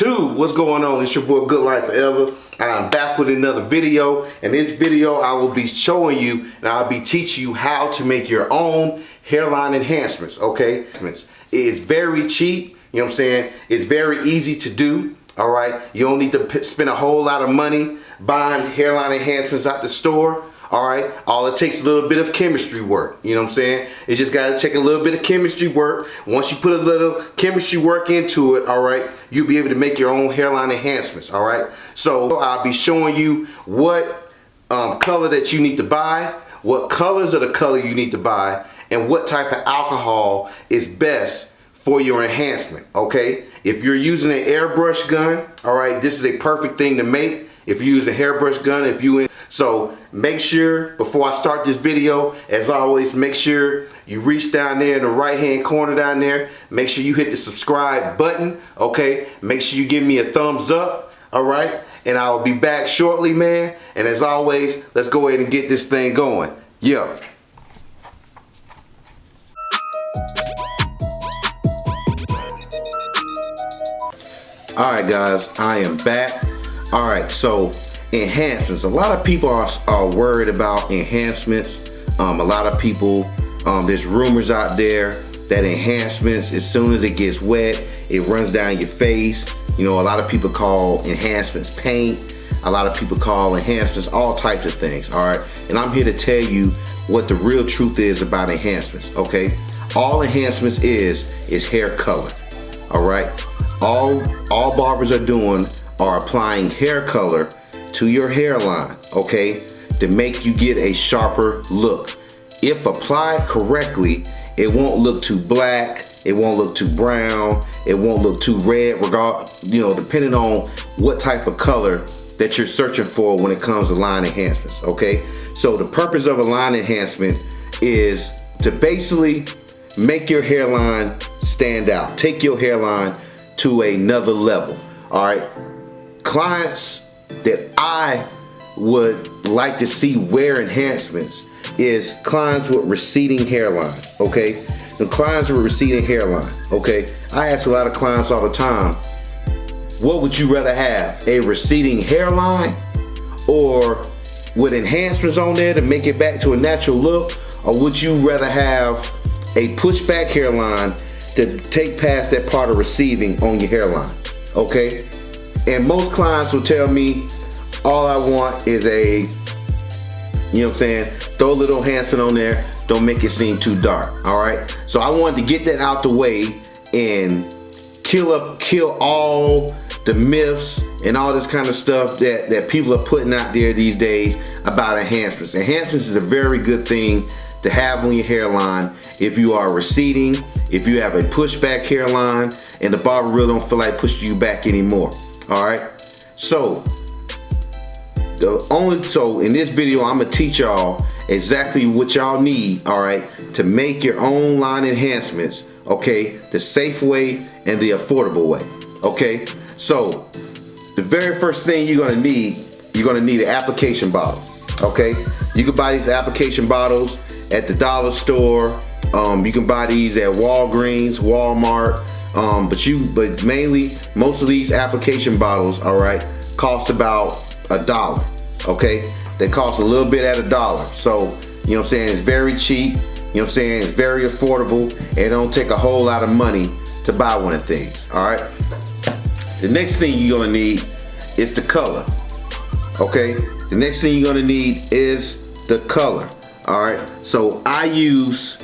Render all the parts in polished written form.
YouTube, what's going on? It's your boy Good Life Forever. I'm back with another video. In this video, I will be showing you and I'll be teaching you how to make your own hairline enhancements, okay? It is very cheap, you know what I'm saying? It's very easy to do, all right? You don't need to spend a whole lot of money buying hairline enhancements at the store. All right, all it takes a little bit of chemistry work. You know what I'm saying? It just got to take a little bit of chemistry work. Once you put a little chemistry work into it, all right, you'll be able to make your own hairline enhancements. All right, so I'll be showing you what color that you need to buy, what colors of the color you need to buy, and what type of alcohol is best for your enhancement. Okay, if you're using an airbrush gun, all right, this is a perfect thing to make. If you use a hairbrush gun, so make sure before I start this video, as always, make sure you reach down there in the right hand corner down there. Make sure you hit the subscribe button, okay? Make sure you give me a thumbs up, all right? And I will be back shortly, man. And as always, let's go ahead and get this thing going. Yeah. All right, guys, I am back. All right, so enhancements. A lot of people are worried about enhancements. A lot of people, there's rumors out there that enhancements, as soon as it gets wet, it runs down your face. You know, a lot of people call enhancements paint. A lot of people call enhancements all types of things, all right? And I'm here to tell you what the real truth is about enhancements, okay? All enhancements is hair color, all right? All barbers are doing are applying hair color to your hairline, okay, to make you get a sharper look. If applied correctly, it won't look too black, it won't look too brown, it won't look too red, depending on what type of color that you're searching for when it comes to line enhancements, okay? So the purpose of a line enhancement is to basically make your hairline stand out, take your hairline to another level, all right? Clients that I would like to see wear enhancements is clients with receding hairlines, okay? The clients with receding hairline, okay? I ask a lot of clients all the time, what would you rather have, a receding hairline or with enhancements on there to make it back to a natural look, or would you rather have a pushback hairline to take past that part of receiving on your hairline, okay? And most clients will tell me, all I want is a, you know what I'm saying, throw a little enhancement on there, don't make it seem too dark, all right? So I wanted to get that out the way and kill all the myths and all this kind of stuff that people are putting out there these days about enhancements. Enhancements is a very good thing to have on your hairline if you are receding, if you have a pushback hairline and the barber really don't feel like pushing you back anymore. All right, so in this video I'm gonna teach y'all exactly what y'all need, all right, to make your own line enhancements, okay, the safe way and the affordable way, okay? So the very first thing you're gonna need an application bottle, okay? You can buy these application bottles at the dollar store. You can buy these at Walgreens, Walmart. But mainly most of these application bottles, all right, cost about $1, okay? They cost a little bit at $1. So, you know what I'm saying, it's very cheap, you know what I'm saying, it's very affordable, and it don't take a whole lot of money to buy one of these, all right? The next thing you're gonna need is the color, okay? The next thing you're gonna need is the color, all right? So I use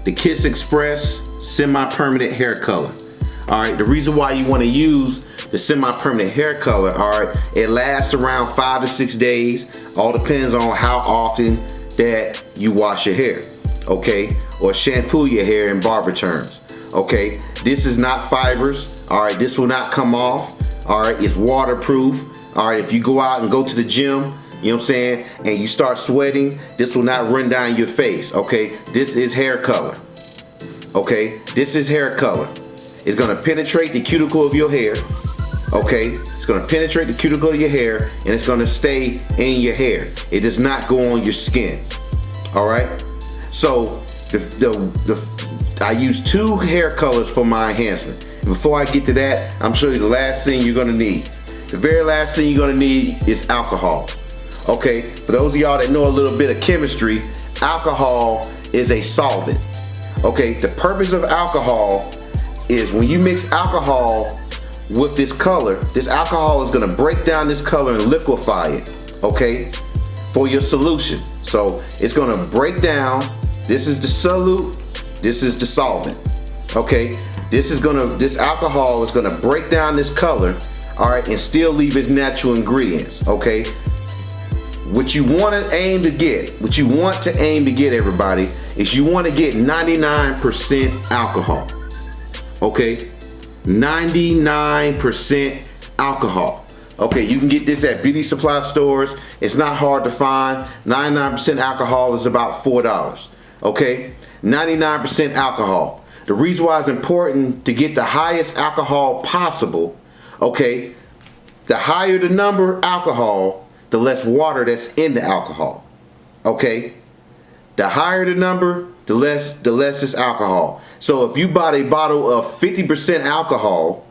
the Kiss Express semi-permanent hair color. All right, the reason why you want to use the semi-permanent hair color, all right, it lasts around 5 to 6 days. All depends on how often that you wash your hair, okay, or shampoo your hair in barber terms, okay. This is not fibers, all right, this will not come off, all right, it's waterproof, all right. If you go out and go to the gym, you know what I'm saying, and you start sweating, this will not run down your face, okay. This is hair color. Okay, this is hair color. It's gonna penetrate the cuticle of your hair. Okay, it's gonna penetrate the cuticle of your hair and it's gonna stay in your hair. It does not go on your skin. All right. So I use 2 hair colors for my enhancement. Before I get to that, I'm showing you the last thing you're gonna need. The very last thing you're gonna need is alcohol. Okay, for those of y'all that know a little bit of chemistry, alcohol is a solvent. Okay, the purpose of alcohol is when you mix alcohol with this color, this alcohol is gonna break down this color and liquefy it, okay, for your solution. So it's gonna break down, this is the solute, this is the solvent, okay? This alcohol is gonna break down this color, all right, and still leave its natural ingredients, okay? What you want to aim to get, everybody, is you want to get 99% alcohol. Okay? 99% alcohol. Okay, you can get this at beauty supply stores. It's not hard to find. 99% alcohol is about $4. Okay? 99% alcohol. The reason why it's important to get the highest alcohol possible, okay? The higher the number alcohol, the less water that's in the alcohol. Okay? The higher the number, the less is alcohol. So if you bought a bottle of 50% alcohol,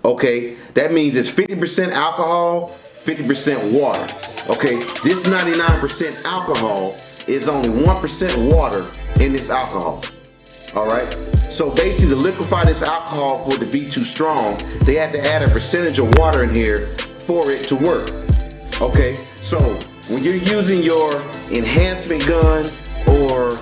okay, that means it's 50% alcohol, 50% water. Okay? This 99% alcohol is only 1% water in this alcohol. Alright? So basically to liquefy this alcohol for it to be too strong, they have to add a percentage of water in here for it to work. Okay, so when you're using your enhancement gun or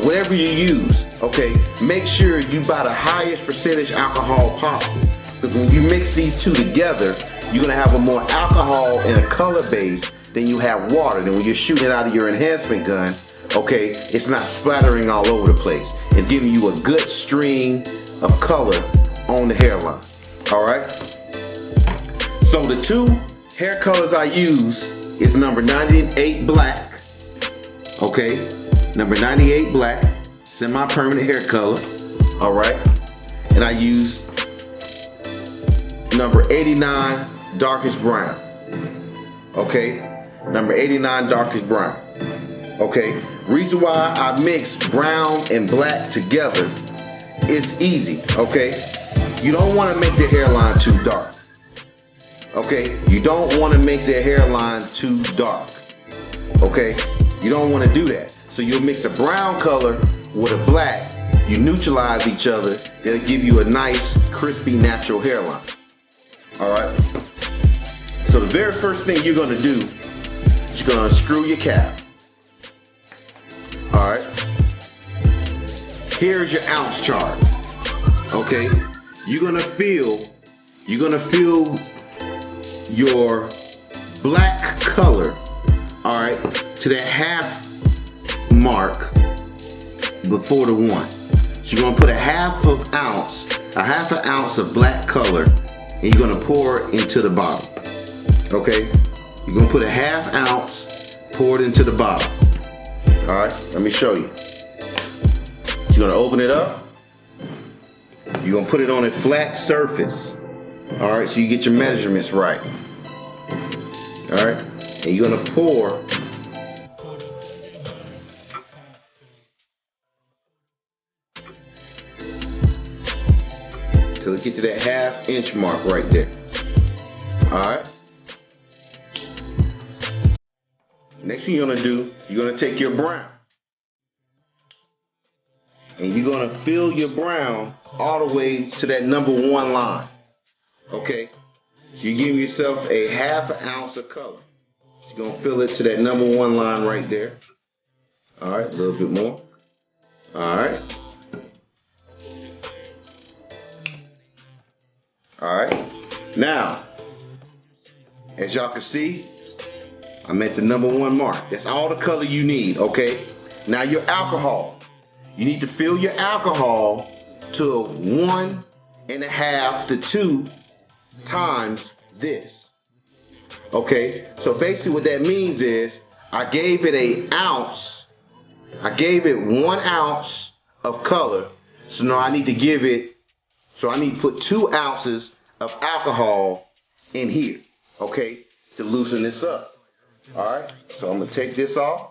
whatever you use, okay, make sure you buy the highest percentage alcohol possible. Because when you mix these two together, you're gonna have a more alcohol and a color base than you have water. And when you're shooting it out of your enhancement gun, okay, it's not splattering all over the place. It's giving you a good stream of color on the hairline. Alright? So the two hair colors I use is number 98 black. Okay? Number 98 black, semi-permanent hair color. Alright? And I use number 89 darkest brown. Okay? Number 89 darkest brown. Okay? Reason why I mix brown and black together is easy. Okay? You don't want to make the hairline too dark. Okay? You don't want to make the hairline too dark. Okay? You don't want to do that. So you'll mix a brown color with a black. You neutralize each other. They'll give you a nice, crispy, natural hairline. Alright? So the very first thing you're going to do is you're going to unscrew your cap. Alright? Here's your ounce chart. Okay? You're going to feel your black color, alright, to that half mark before the 1. So you're going to put a half an ounce of black color, and you're going to pour it into the bottle. Okay? You're going to put a half ounce, pour it into the bottle. Alright, let me show you. You're going to open it up. You're going to put it on a flat surface. Alright, so you get your measurements right. Alright, and you're going to pour till it gets to that half-inch mark right there. Alright. Next thing you're going to do, you're going to take your brown. And you're going to fill your brown all the way to that number 1 line. Okay? So you give yourself a half an ounce of color. You're going to fill it to that number 1 line right there. Alright, a little bit more. Alright. Alright. Now, as y'all can see, I'm at the number 1 mark. That's all the color you need, okay? Now your alcohol. You need to fill your alcohol to 1.5 to 2 times this. Okay? So basically what that means is I gave it an ounce. I gave it 1 ounce of color. So now I need to put 2 ounces of alcohol in here. Okay? To loosen this up. Alright, so I'm going to take this off.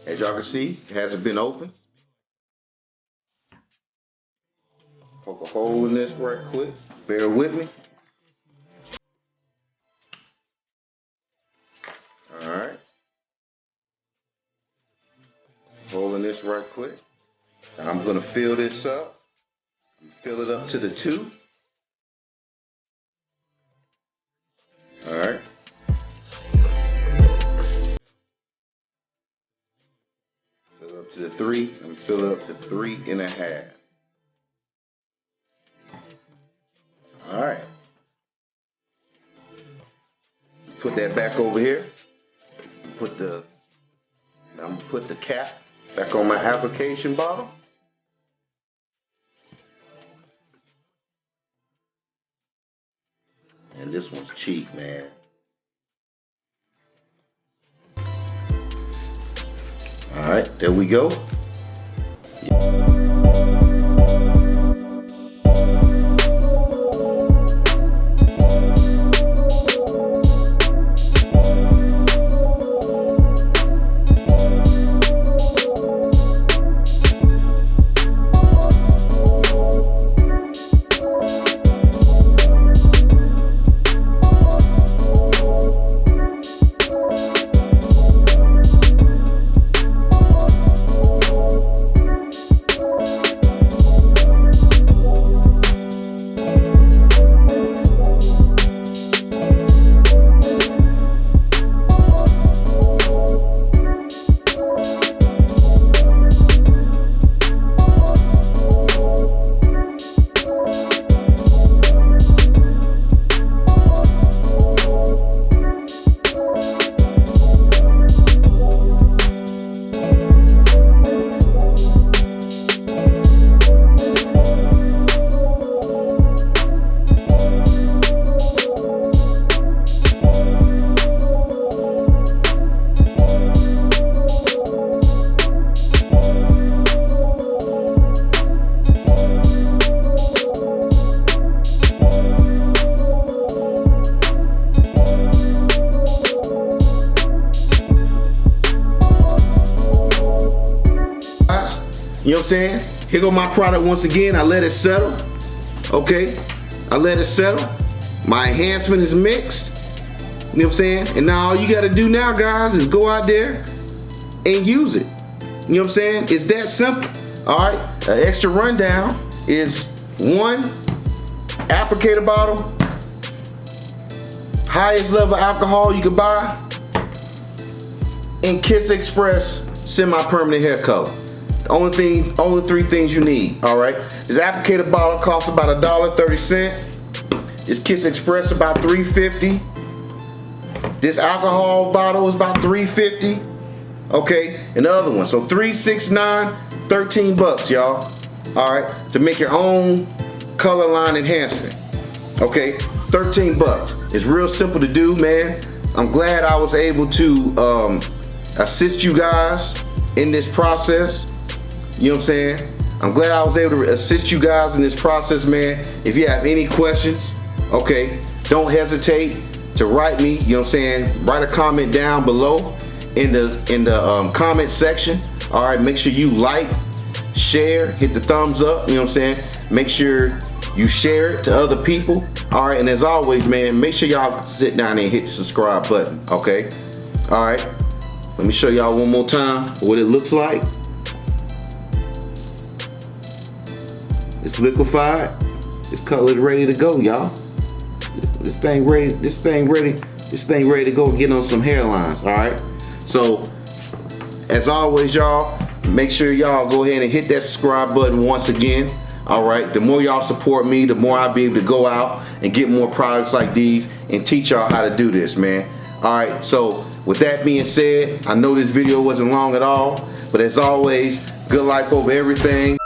As y'all can see, it hasn't been opened. Poke a hole in this right quick. Bear with me. Alright. Hole in this right quick. Now I'm going to fill this up. Fill it up to the 2. Alright. Fill it up to the 3. And fill it up to 3.5. Alright. Put that back over here. I'm gonna put the cap back on my application bottle. And this one's cheap, man. Alright, there we go. You know what I'm saying? Here go my product once again. I let it settle. Okay? I let it settle. My enhancement is mixed. You know what I'm saying? And now all you gotta do now, guys, is go out there and use it. You know what I'm saying? It's that simple. Alright? An extra rundown is 1 applicator bottle, highest level alcohol you can buy, and Kiss Express semi-permanent hair color. Only 3 things you need. All right, this applicator bottle costs about $1.30. This Kiss Express about $3.50. This alcohol bottle is about $3.50. Okay, and the other one, so 3, 6, 9, 13 bucks, y'all. All right, to make your own color line enhancement. Okay, 13 bucks. It's real simple to do, man. I'm glad I was able to assist you guys in this process. You know what I'm saying? I'm glad I was able to assist you guys in this process, man. If you have any questions, okay, don't hesitate to write me. You know what I'm saying? Write a comment down below in the comment section. All right, make sure you like, share, hit the thumbs up. You know what I'm saying? Make sure you share it to other people. All right, and as always, man, make sure y'all sit down there and hit the subscribe button. Okay. All right. Let me show y'all one more time what it looks like. It's liquefied. This color is ready to go, y'all. This thing ready to go and get on some hairlines. All right. So, as always, y'all, make sure y'all go ahead and hit that subscribe button once again. All right. The more y'all support me, the more I'll be able to go out and get more products like these and teach y'all how to do this, man. All right. So, with that being said, I know this video wasn't long at all, but as always, good life over everything.